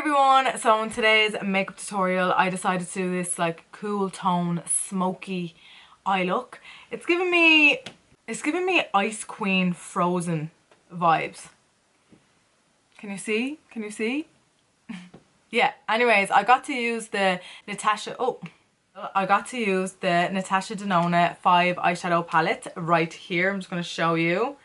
everyone, so in today's makeup tutorial I decided to do this like cool tone smoky eye look. It's giving me Ice Queen Frozen vibes. Can you see? Can you see? Yeah, anyways, I got to use the Natasha Denona 5 eyeshadow palette right here. I'm just going to show you.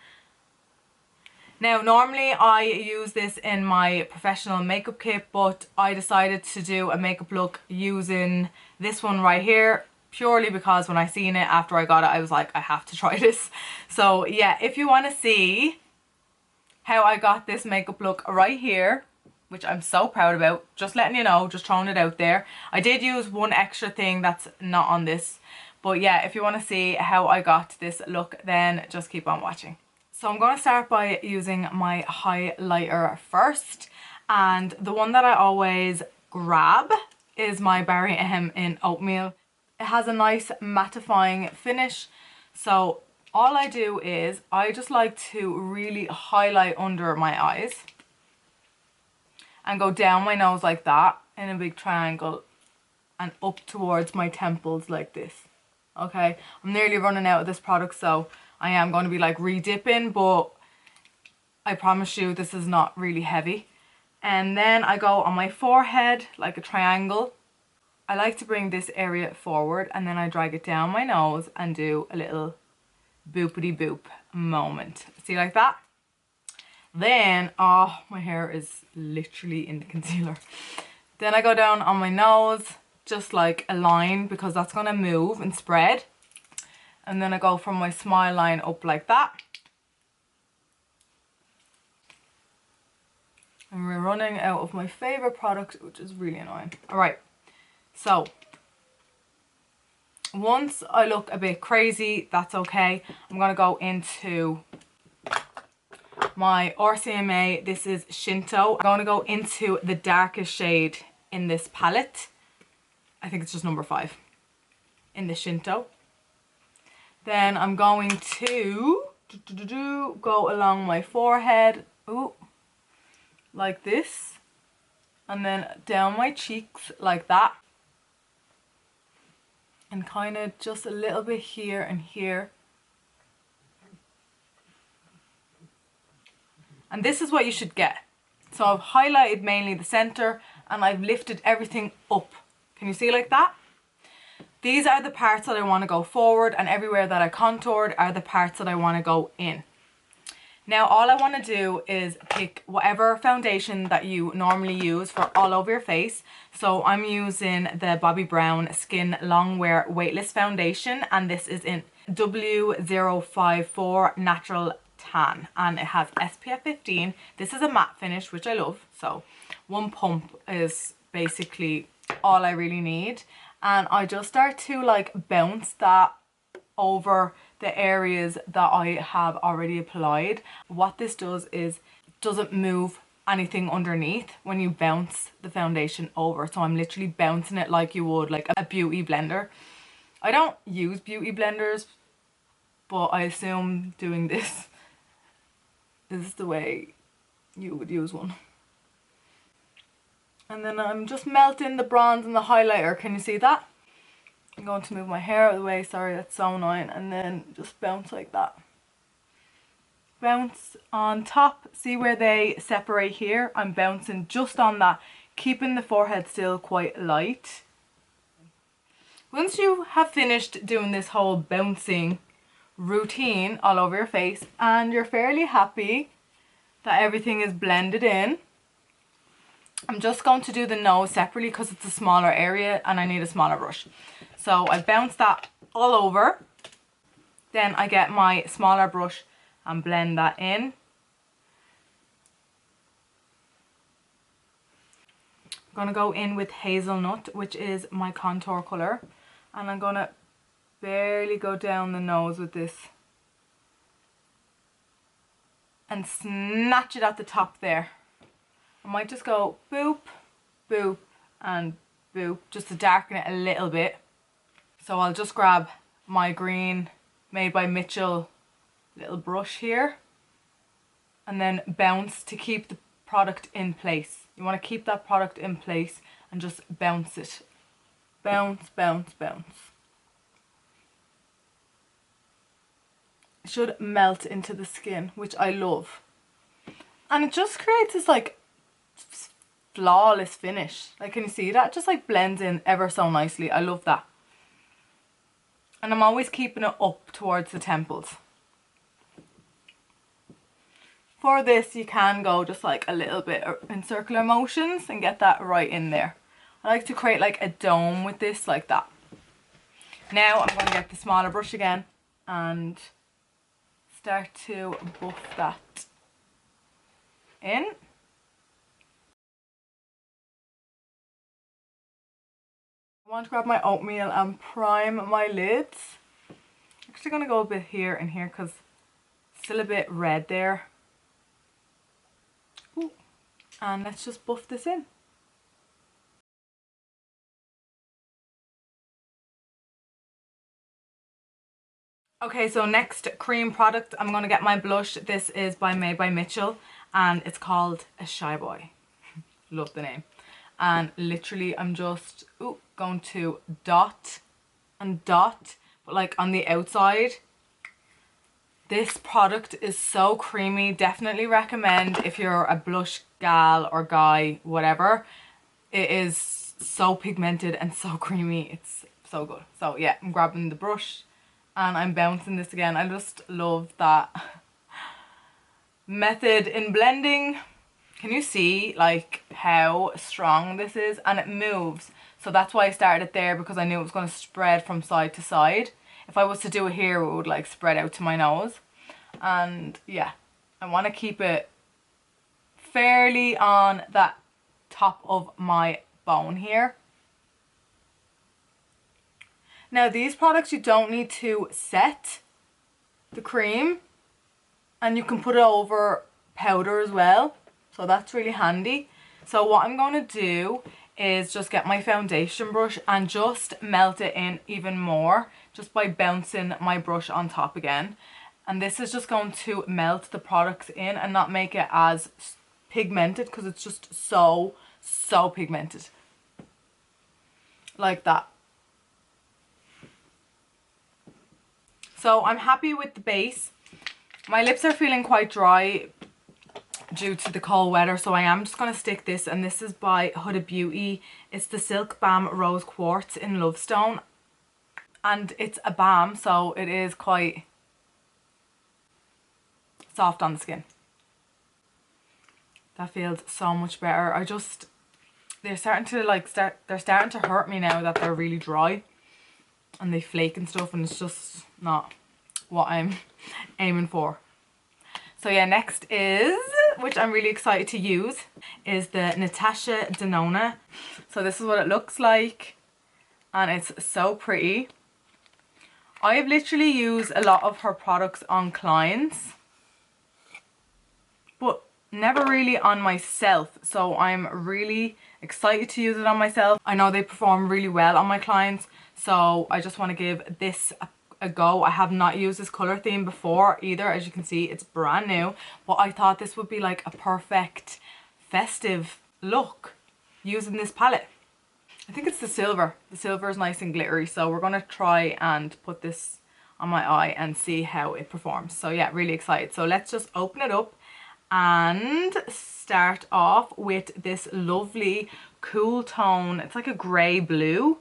Now, normally I use this in my professional makeup kit, but I decided to do a makeup look using this one right here, purely because when I seen it after I got it, I was like, I have to try this. So yeah, if you want to see how I got this makeup look right here, which I'm so proud about, just letting you know, just throwing it out there. I did use one extra thing that's not on this, but yeah, if you want to see how I got this look, then just keep on watching. So I'm going to start by using my highlighter first, and the one that I always grab is my Barry M in Oatmeal. It has a nice mattifying finish, so all I do is I just like to really highlight under my eyes and go down my nose like that in a big triangle and up towards my temples like this. Okay, I'm nearly running out of this product, so I am going to be like re-dipping, but I promise you this is not really heavy. And then I go on my forehead like a triangle. I like to bring this area forward and then I drag it down my nose and do a little boopity boop moment. See, like that? Then, oh, my hair is literally in the concealer. Then I go down on my nose, just like a line, because that's going to move and spread. And then I go from my smile line up like that. And we're running out of my favourite product, which is really annoying. Alright, so once I look a bit crazy, that's okay. I'm going to go into my RCMA. This is Shinto. I'm going to go into the darkest shade in this palette. I think it's just number 5 in the Shinto. Then I'm going to go along my forehead, ooh, like this, and then down my cheeks like that, and kind of just a little bit here and here. And this is what you should get. So I've highlighted mainly the center and I've lifted everything up. Can you see like that? These are the parts that I want to go forward, and everywhere that I contoured are the parts that I want to go in. Now all I want to do is pick whatever foundation that you normally use for all over your face. So I'm using the Bobbi Brown Skin Longwear Weightless Foundation, and this is in W054 Natural Tan, and it has SPF 15. This is a matte finish, which I love, so one pump is basically all I really need. And I just start to like bounce that over the areas that I have already applied. What this does is it doesn't move anything underneath when you bounce the foundation over. So I'm literally bouncing it like you would like a beauty blender. I don't use beauty blenders, but I assume doing this is the way you would use one. And then I'm just melting the bronze and the highlighter. Can you see that? I'm going to move my hair out of the way. Sorry, that's so annoying. And then just bounce like that. Bounce on top. See where they separate here? I'm bouncing just on that, keeping the forehead still quite light. Once you have finished doing this whole bouncing routine all over your face and you're fairly happy that everything is blended in, I'm just going to do the nose separately because it's a smaller area and I need a smaller brush. So I bounce that all over. Then I get my smaller brush and blend that in. I'm going to go in with Hazelnut, which is my contour colour. And I'm going to barely go down the nose with this. And snatch it at the top there. I might just go boop, boop, and boop, just to darken it a little bit. So I'll just grab my green Made by Mitchell little brush here and then bounce to keep the product in place. You want to keep that product in place and just bounce it. Bounce, bounce, bounce. It should melt into the skin, which I love. And it just creates this like flawless finish. Like, can you see that? It just like blends in ever so nicely. I love that. And I'm always keeping it up towards the temples. For this, you can go just like a little bit in circular motions and get that right in there. I like to create like a dome with this, like that. Now I'm going to get the smaller brush again and start to buff that in. I want to grab my oatmeal and prime my lids. I'm actually going to go a bit here and here because it's still a bit red there. Ooh. And let's just buff this in. Okay, so next cream product, I'm going to get my blush. This is made by Mitchell and it's called A Shy Boy. Love the name. And literally I'm just going to dot and dot, but like on the outside. This product is so creamy. Definitely recommend if you're a blush gal or guy, whatever. It is so pigmented and so creamy. It's so good. So yeah, I'm grabbing the brush and I'm bouncing this again. I just love that method in blending. Can you see like how strong this is? And it moves. So that's why I started it there, because I knew it was going to spread from side to side. If I was to do it here, it would like spread out to my nose. And yeah, I want to keep it fairly on that top of my bone here. Now these products, you don't need to set the cream and you can put it over powder as well. So that's really handy. So what I'm going to do is just get my foundation brush and just melt it in even more, just by bouncing my brush on top again. And this is just going to melt the products in and not make it as pigmented, because it's just so pigmented. Like that. So I'm happy with the base. My lips are feeling quite dry due to the cold weather, so I am just going to stick this, and this is by Huda Beauty. It's the Silk Balm Rose Quartz in Lovestone, and it's a balm, so it is quite soft on the skin. That feels so much better. They're starting to hurt me now that they're really dry and they flake and stuff, and it's just not what I'm aiming for. So yeah, next is, which I'm really excited to use, is the Natasha Denona. So this is what it looks like, and it's so pretty. I've literally used a lot of her products on clients, but never really on myself. So I'm really excited to use it on myself. I know they perform really well on my clients, so I just want to give this a go. I have not used this color theme before either. As you can see, it's brand new, but I thought this would be like a perfect festive look using this palette. I think it's the silver. The silver is nice and glittery, so we're going to try and put this on my eye and see how it performs. So yeah, really excited. So let's just open it up and start off with this lovely cool tone. It's like a grey blue.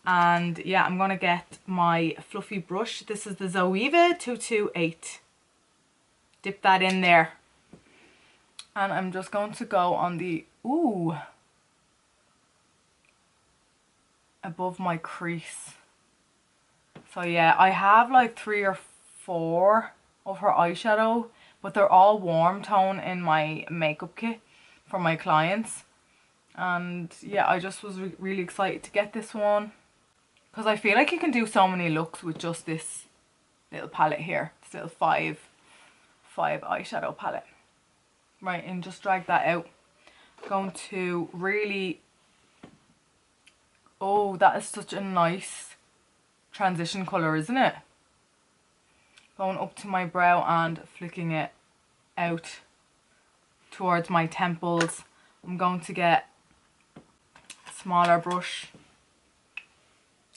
And yeah, I'm going to get my fluffy brush. This is the Zoeva 228. Dip that in there. And I'm just going to go on the, above my crease. So yeah, I have like 3 or 4 of her eyeshadow, but they're all warm tone in my makeup kit for my clients. And yeah, I just was really excited to get this one, because I feel like you can do so many looks with just this little palette here. This little five eyeshadow palette. Right, and just drag that out. Going to really... Oh, that is such a nice transition colour, isn't it? Going up to my brow and flicking it out towards my temples I'm going to get a smaller brush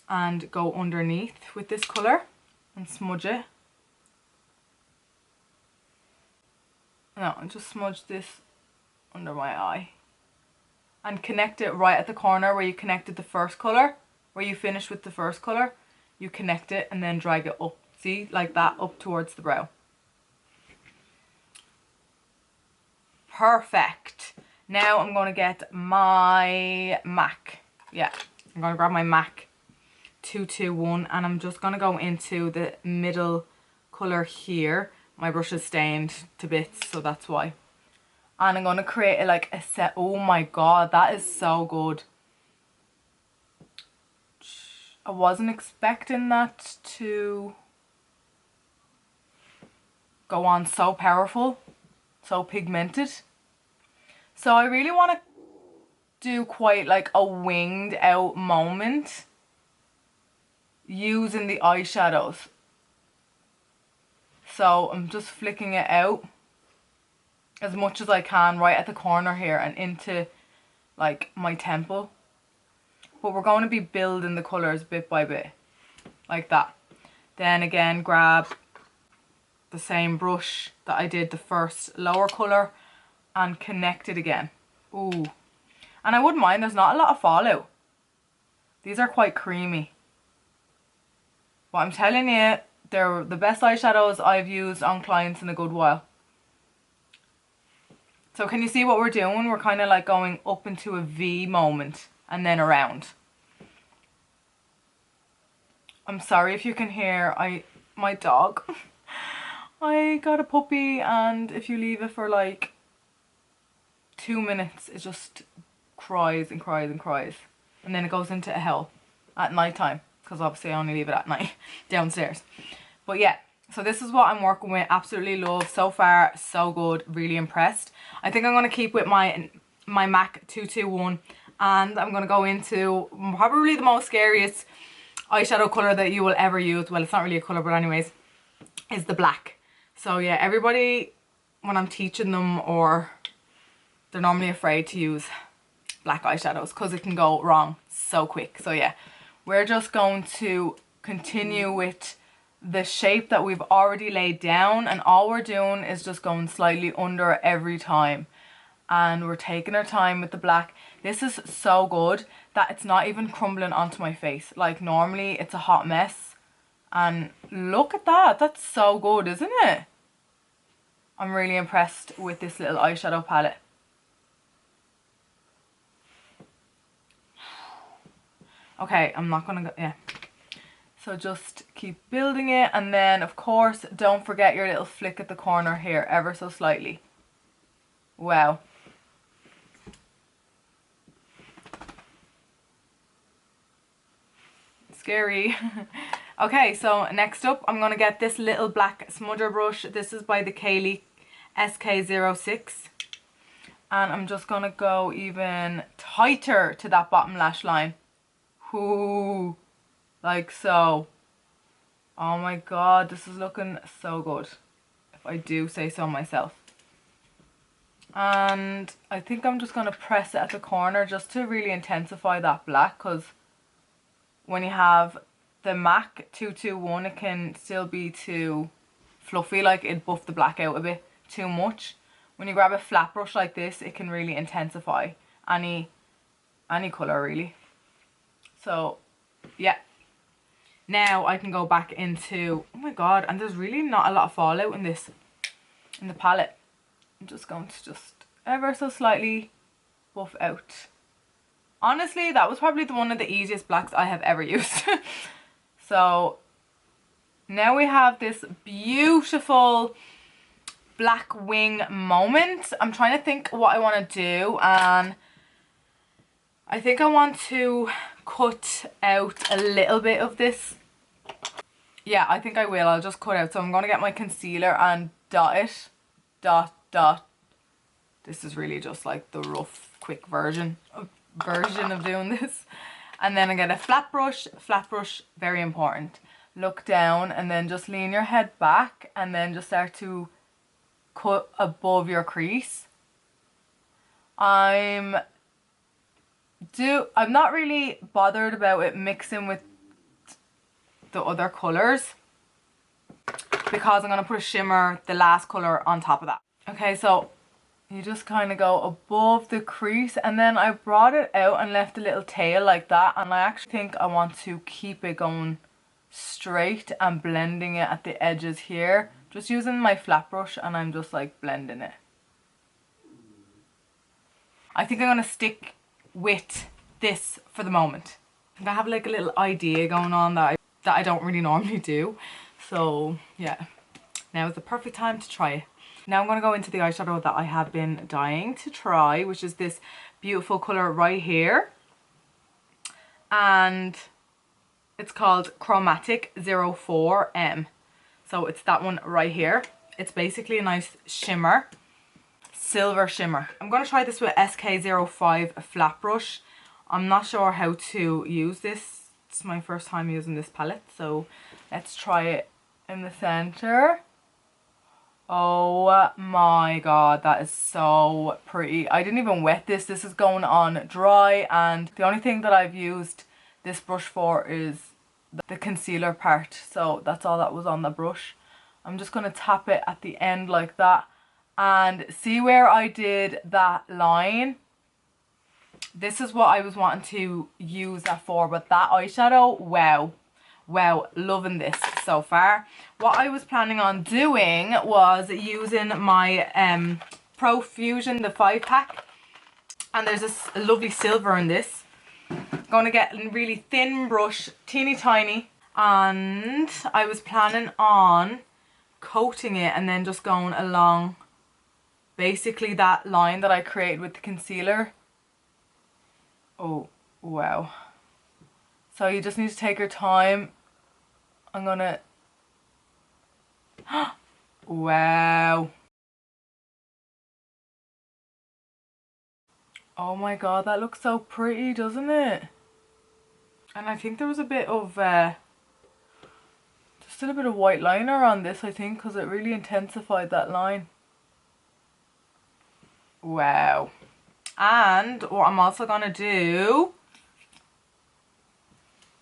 and go underneath with this colour and smudge it. No, and just smudge this under my eye. And connect it right at the corner where you connected the first colour, where you finished with the first colour. You connect it and then drag it up. See, like that, up towards the brow. Perfect. Now I'm going to get my MAC. Yeah, I'm going to grab my MAC 221 and I'm just going to go into the middle colour here. My brush is stained to bits, so that's why. And I'm going to create like a set. Oh my god, that is so good. I wasn't expecting that to go on so powerful, so pigmented. So I really want to do quite like a winged out moment using the eyeshadows. So I'm just flicking it out as much as I can right at the corner here and into like my temple. But we're going to be building the colours bit by bit, like that. Then again, grab the same brush that I did the first lower colour and connect it again. Ooh. And I wouldn't mind, there's not a lot of fallout. These are quite creamy. But I'm telling you, they're the best eyeshadows I've used on clients in a good while. So can you see what we're doing? We're kind of like going up into a V moment and then around. I'm sorry if you can hear my dog. I got a puppy, and if you leave it for like 2 minutes, it just cries and cries and cries. And then it goes into a hell at night time, because obviously I only leave it at night downstairs. But yeah, so this is what I'm working with. Absolutely love. So far, so good. Really impressed. I think I'm going to keep with my MAC 221, and I'm going to go into probably the most scariest eyeshadow colour that you will ever use. Well, it's not really a colour, but anyways, is the black. So yeah, everybody, when I'm teaching them, or they're normally afraid to use black eyeshadows because it can go wrong so quick. So yeah, we're just going to continue with the shape that we've already laid down, and all we're doing is just going slightly under every time, and we're taking our time with the black. This is so good that it's not even crumbling onto my face. Like normally it's a hot mess, and look at that. That's so good, isn't it? I'm really impressed with this little eyeshadow palette. Okay, I'm not gonna go, yeah. So just keep building it, and then of course don't forget your little flick at the corner here, ever so slightly. Wow. Scary. Okay, so next up I'm gonna get this little black smudger brush. This is by the Kaylee SK06. And I'm just gonna go even tighter to that bottom lash line. Ooh, like so. Oh my god, this is looking so good, if I do say so myself. And I think I'm just gonna press it at the corner just to really intensify that black, because when you have the MAC 221, it can still be too fluffy, like it buff the black out a bit too much. When you grab a flat brush like this, it can really intensify any colour really. So yeah, now I can go back into, oh my god, and there's really not a lot of fallout in this, in the palette. I'm just going to just ever so slightly buff out. Honestly, that was probably one of the easiest blacks I have ever used. So now we have this beautiful black wing moment. I'm trying to think what I want to do, and I think I want to cut out a little bit of this. Yeah, I think I will. I'll just cut out. So I'm going to get my concealer and dot it. Dot, dot. This is really just like the rough, quick version of doing this. And then I get a flat brush, very important. Look down and then just lean your head back and then just start to cut above your crease. I'm not really bothered about it mixing with the other colours because I'm going to put a shimmer, the last colour, on top of that. Okay, so you just kind of go above the crease, and then I brought it out and left a little tail like that, and I actually think I want to keep it going straight and blending it at the edges here. Just using my flat brush, and I'm just like blending it. I think I'm going to stick with this for the moment. I think I have like a little idea going on that I don't really normally do. So yeah, now is the perfect time to try it. Now I'm going to go into the eyeshadow that I have been dying to try, which is this beautiful colour right here. And it's called Chromatic 04M. So it's that one right here. It's basically a nice shimmer, silver shimmer. I'm going to try this with SK05 flat brush. I'm not sure how to use this. It's my first time using this palette, so let's try it in the center. Oh my god, that is so pretty. I didn't even wet this. This is going on dry, and the only thing that I've used this brush for is the concealer part. So that's all that was on the brush. I'm just going to tap it at the end like that. And see where I did that line? This is what I was wanting to use that for, but that eyeshadow, wow. Wow, loving this so far. What I was planning on doing was using my Profusion, the 5-pack. And there's this lovely silver in this. Going to get a really thin brush, teeny tiny. And I was planning on coating it and then just going along basically that line that I created with the concealer. Oh, wow. So you just need to take your time. I'm gonna... Wow. Oh my god, that looks so pretty, doesn't it? And I think there was a bit of... just a bit of white liner on this, I think, because it really intensified that line. Wow. And what I'm also gonna do...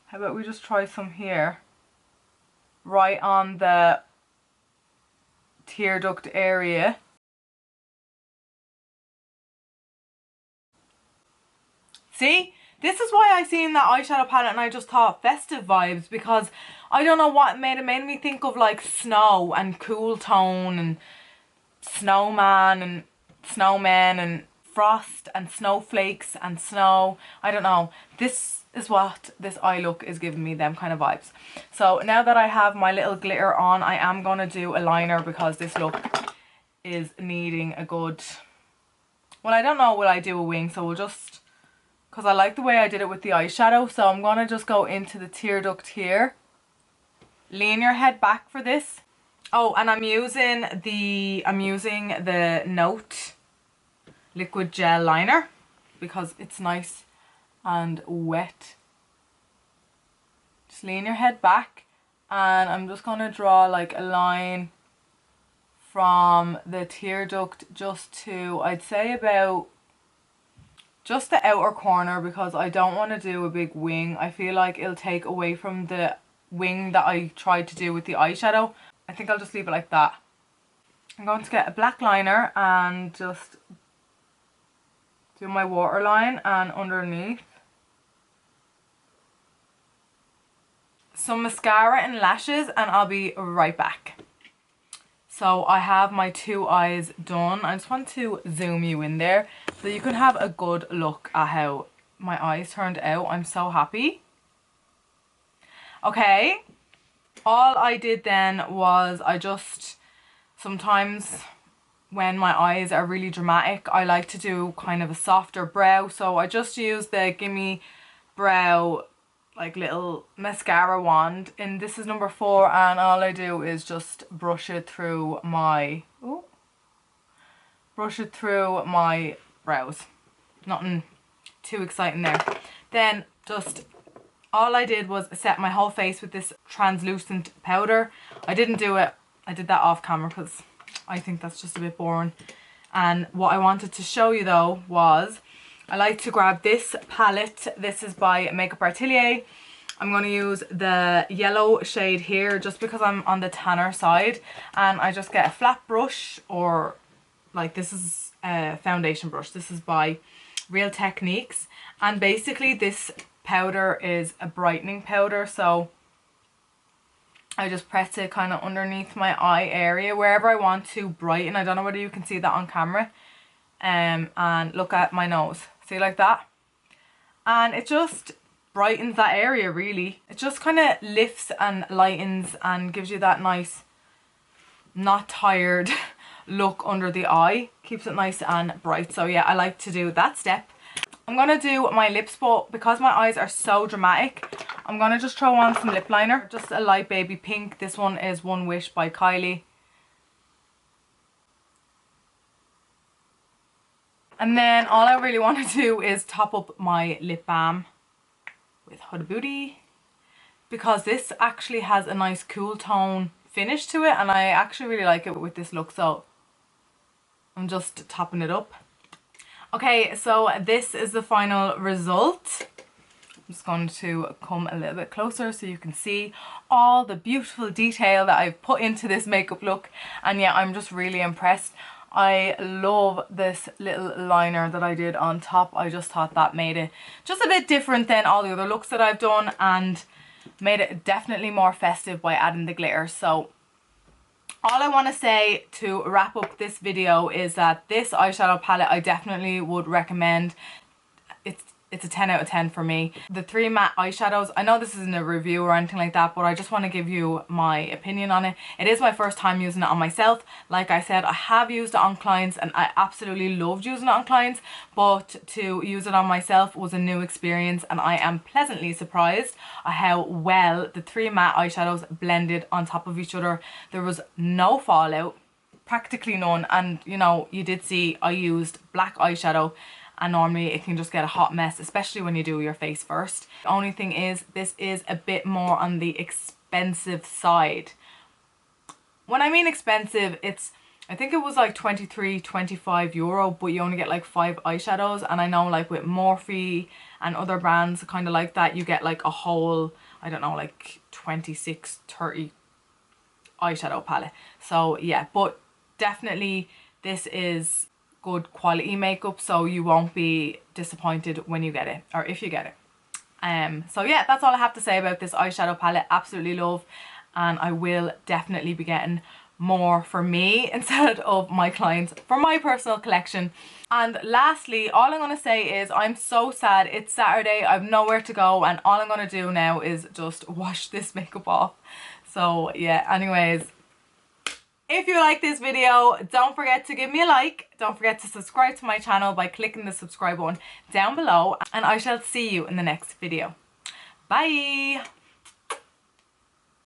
How about we just try some here? Right on the tear duct area. See? This is why I seen that eyeshadow palette and I just thought Festive vibes, because I don't know what it made me think of, like snow and cool tone and snowman and snowmen and frost and snowflakes and snow. I don't know. This is what this eye look is giving me, them kind of vibes. So now that I have my little glitter on, I am going to do a liner because this look is needing a good... Well, I don't know, will I do a wing? So we'll just... Because I like the way I did it with the eyeshadow. So I'm going to just go into the tear duct here. Lean your head back for this. Oh, and I'm using the Note liquid gel liner because it's nice and wet. Just lean your head back, and I'm just going to draw like a line from the tear duct just to, I'd say, about just the outer corner, because I don't want to do a big wing. I feel like it'll take away from the wing that I tried to do with the eyeshadow. I think I'll just leave it like that. I'm going to get a black liner and just do my waterline, and underneath some mascara and lashes, and I'll be right back. So I have my two eyes done. I just want to zoom you in there so you can have a good look at how my eyes turned out. I'm so happy. Okay, all I did then was I just, sometimes when my eyes are really dramatic, I like to do kind of a softer brow. So I just used the Gimme Brow like little mascara wand, and this is number 4, and all I do is just brush it through my brows. Nothing too exciting there. Then just all I did was set my whole face with this translucent powder. I didn't do it, I did that off camera because I think that's just a bit boring. And what I wanted to show you though was, I like to grab this palette. This is by Makeup Atelier. I'm going to use the yellow shade here just because I'm on the tanner side. And I just get a flat brush, or like this is a foundation brush. This is by Real Techniques. And basically this powder is a brightening powder. So I just press it kind of underneath my eye area wherever I want to brighten. I don't know whether you can see that on camera. And look at my nose. See, like that? And it just brightens that area really. It just kind of lifts and lightens and gives you that nice, not tired look under the eye. Keeps it nice and bright. So yeah, I like to do that step. I'm going to do my lips, but because my eyes are so dramatic, I'm going to just throw on some lip liner. Just a light baby pink. This one is One Wish by Kylie. And then all I really want to do is top up my lip balm with Huda Beauty, because this actually has a nice cool tone finish to it, and I actually really like it with this look. So I'm just topping it up. Okay, so this is the final result. I'm just going to come a little bit closer so you can see all the beautiful detail that I've put into this makeup look. And yeah, I'm just really impressed. I love this little liner that I did on top. I just thought that made it just a bit different than all the other looks that I've done, and made it definitely more festive by adding the glitter. So all I want to say to wrap up this video is that this eyeshadow palette I definitely would recommend. It's a 10 out of 10 for me. The 3 matte eyeshadows, I know this isn't a review or anything like that, but I just want to give you my opinion on it. It is my first time using it on myself. Like I said, I have used it on clients and I absolutely loved using it on clients, but to use it on myself was a new experience, and I am pleasantly surprised at how well the 3 matte eyeshadows blended on top of each other. There was no fallout, practically none, and you know, you did see I used black eyeshadow, and normally it can just get a hot mess, especially when you do your face first. The only thing is, this is a bit more on the expensive side. When I mean expensive, I think it was like 23-25 euro, but you only get like 5 eyeshadows. And I know like with Morphe and other brands kind of like that, you get like a whole, I don't know, like 26-30 eyeshadow palette. So yeah, but definitely this is good quality makeup, so you won't be disappointed when you get it, or if you get it. So yeah, that's all I have to say about this eyeshadow palette. Absolutely love, and I will definitely be getting more for me instead of my clients for my personal collection. And lastly, all I'm going to say is I'm so sad. It's Saturday, I've nowhere to go, and all I'm going to do now is just wash this makeup off. So yeah, anyways, if you like this video, don't forget to give me a like. Don't forget to subscribe to my channel by clicking the subscribe button down below. And I shall see you in the next video. Bye!